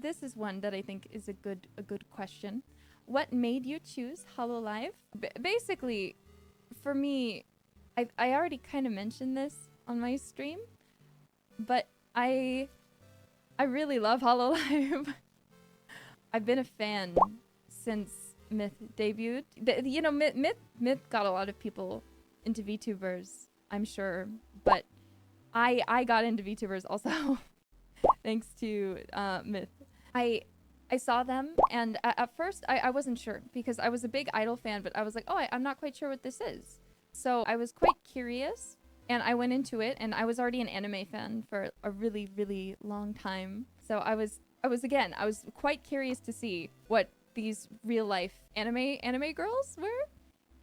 this is one that I think is a good question. What made you choose hololive? Basically, for me, I already kind of mentioned this on my stream, but I really love hololive. I've been a fan since Myth debuted. You know, Myth got a lot of people into VTubers, I'm sure, but I got into VTubers also thanks to Myth. I saw them, and at first I wasn't sure because I was a big Idol fan, but I was like, oh, I'm not quite sure what this is. So I was quite curious, and I went into it, and I was already an anime fan for a really, really long time. So I was quite curious to see what these real life anime girls were,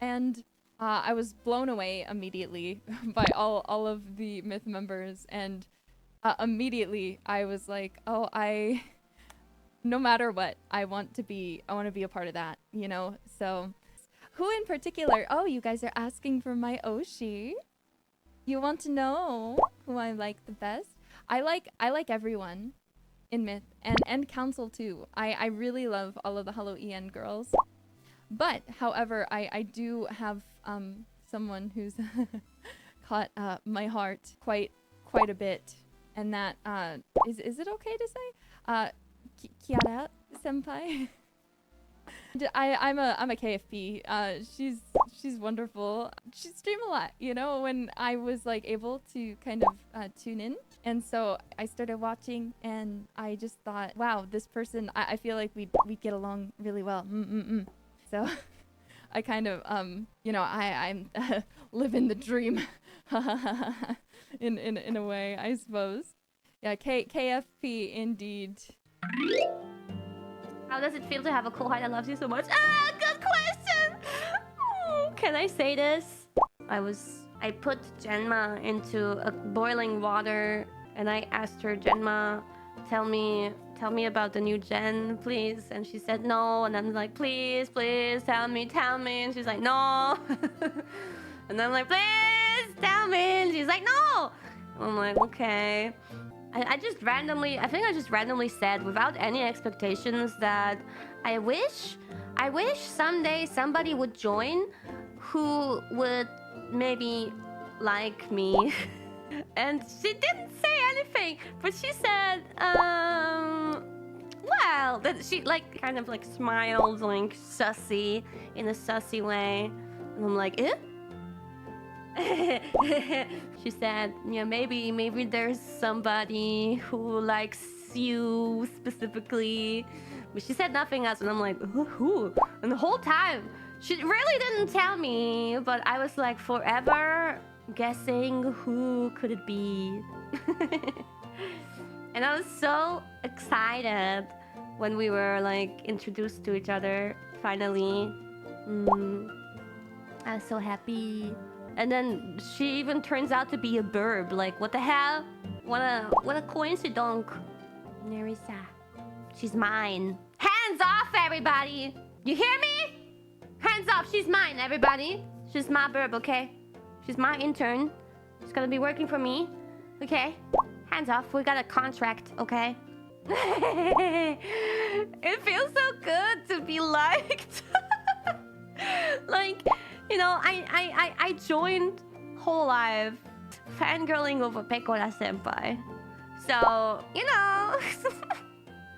and I was blown away immediately by all of the Myth members, and immediately I was like, oh, no matter what, I want to be a part of that, you know? So who in particular? Oh, you guys are asking for my Oshi. You want to know who I like the best? I like everyone in Myth and Council too. I really love all of the HoloEN girls. But however, I do have someone who's caught my heart quite a bit, and that is it okay to say? Kiara senpai. I'm a KFP. She's wonderful. She streamed a lot, you know, when I was like able to kind of tune in, and so I started watching, and I just thought, wow, this person, I feel like we'd get along really well. So I kind of you know, I'm living the dream in a way, I suppose. Yeah, KFP indeed. How does it feel to have a cohort that loves you so much? Ah, good question! Can I say this? I put Genma into a boiling water, and I asked her, Genma, tell me about the new gen, please. And she said no, and I'm like, please, tell me. And she's like, no. And I'm like, please, tell me. And she's like, no. And I'm like, okay. I just randomly said, without any expectations, that I wish someday somebody would join who would maybe like me. And she didn't say anything, but she said, well, that she like kind of like smiled, like sussy, in a sussy way. And I'm like, eh? She said, yeah, maybe there's somebody who likes you specifically. But she said nothing else, and I'm like, who? And the whole time, she really didn't tell me, but I was like forever guessing who could it be. And I was so excited when we were like introduced to each other finally. I was so happy. And then she even turns out to be a burb. Like, what the hell? What a coincidence. Nerissa, she's mine. Hands off, everybody! You hear me? Hands off, she's mine, everybody. She's my burb, okay? She's my intern. She's gonna be working for me, okay? Hands off, we got a contract, okay? It feels so good to be liked. Like, you know, I joined hololive fangirling over Pekora senpai. So, you know,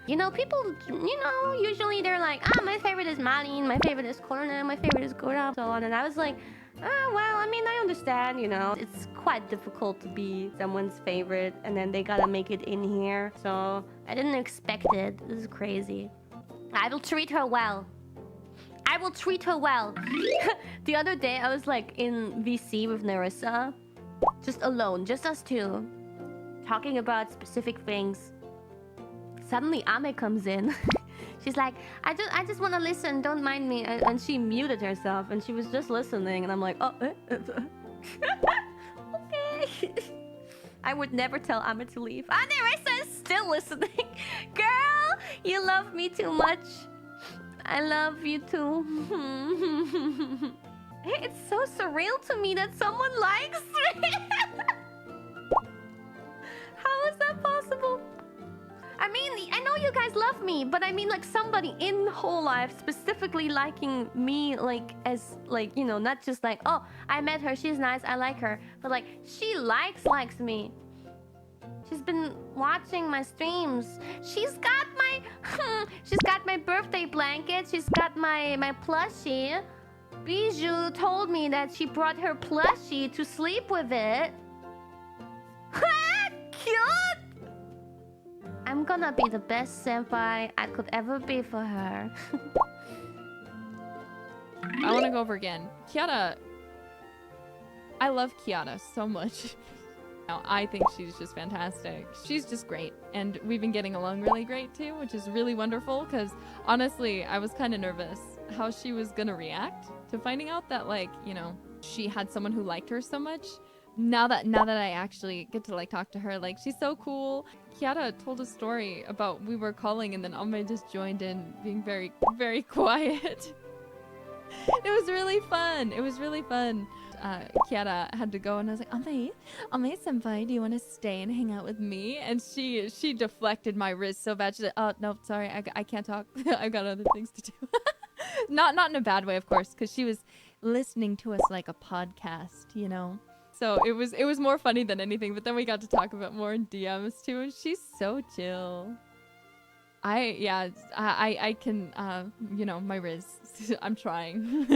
you know, people, you know, usually they're like, ah, my favorite is Malin, my favorite is Korona, my favorite is Gora, so on. And I was like, oh, well, I mean, I understand, you know. It's quite difficult to be someone's favorite, and then they gotta make it in here. So I didn't expect it. This is crazy. I will treat her well. I will treat her well. The other day, I was like in VC with Nerissa. Just alone, just us two. Talking about specific things. Suddenly, Ame comes in. She's like, I just want to listen, don't mind me. And she muted herself, and she was just listening. And I'm like, oh, okay. I would never tell Ame to leave. Ah, Nerissa is still listening. Girl, you love me too much. I love you too. Hey, it's so surreal to me that someone likes me. How is that possible? I mean, I know you guys love me, but I mean like somebody in whole life specifically liking me, like as like, you know, not just like, oh, I met her, she's nice, I like her, but like she likes me. She's been watching my streams. She's got my birthday blanket. She's got my plushie. Bijou told me that she brought her plushie to sleep with it. Cute! I'm gonna be the best senpai I could ever be for her. I want to go over again. Kiara. I love Kiara so much. I think she's just fantastic. She's just great. And we've been getting along really great too, which is really wonderful because honestly, I was kind of nervous how she was going to react to finding out that, like, you know, she had someone who liked her so much. Now that I actually get to like talk to her, like, she's so cool. Kiara told a story about we were calling and then Ame just joined in being very, very quiet. It was really fun. It was really fun. Kiara had to go and I was like, Ame senpai, do you want to stay and hang out with me? And she deflected my wrist so bad. She's like, oh no, sorry, I can't talk. I've got other things to do. not in a bad way, of course, because she was listening to us like a podcast, you know. So it was more funny than anything. But then we got to talk about more in DMs too, and she's so chill. I can, you know, my Riz. I'm trying.